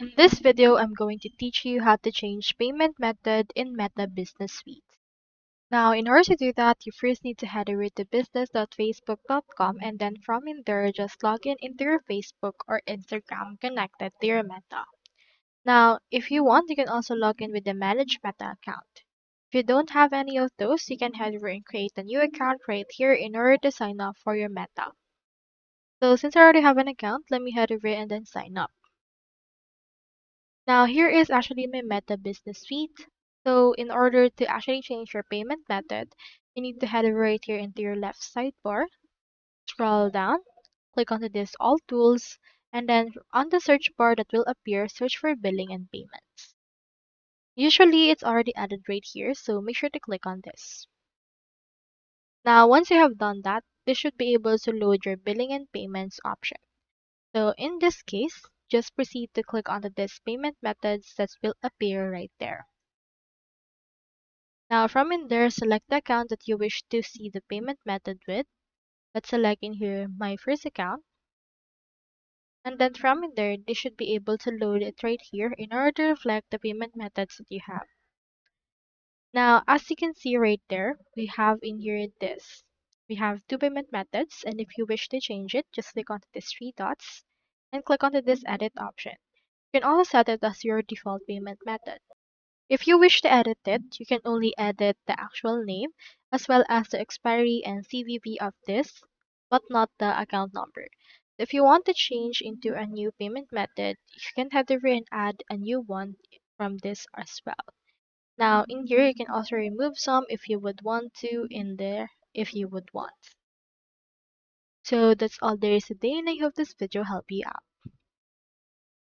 In this video, I'm going to teach you how to change payment method in Meta Business Suite. Now, in order to do that, you first need to head over to business.facebook.com and then from in there, just log in into your Facebook or Instagram connected to your Meta. Now, if you want, you can also log in with the Manage Meta account. If you don't have any of those, you can head over and create a new account right here in order to sign up for your Meta. So since I already have an account, let me head over and then sign up. Now here is actually my Meta Business Suite. So in order to actually change your payment method, you need to head over right here into your left sidebar, scroll down, click onto this All Tools, and then on the search bar that will appear, search for Billing and Payments. Usually it's already added right here, so make sure to click on this. Now once you have done that, this should be able to load your Billing and Payments option. So in this case, just proceed to click onto this payment methods that will appear right there. Now from in there, select the account that you wish to see the payment method with. Let's select in here my first account. And then from in there, they should be able to load it right here in order to reflect the payment methods that you have. Now, as you can see right there, we have in here this. We have two payment methods, and if you wish to change it, just click onto these three dots and click onto this edit option. You can also set it as your default payment method. If you wish to edit it, you can only edit the actual name as well as the expiry and CVV of this, but not the account number. If you want to change into a new payment method, you can head over and add a new one from this as well. Now in here, you can also remove some if you would want to in there if you would want. So that's all there is today, and I hope this video helped you out.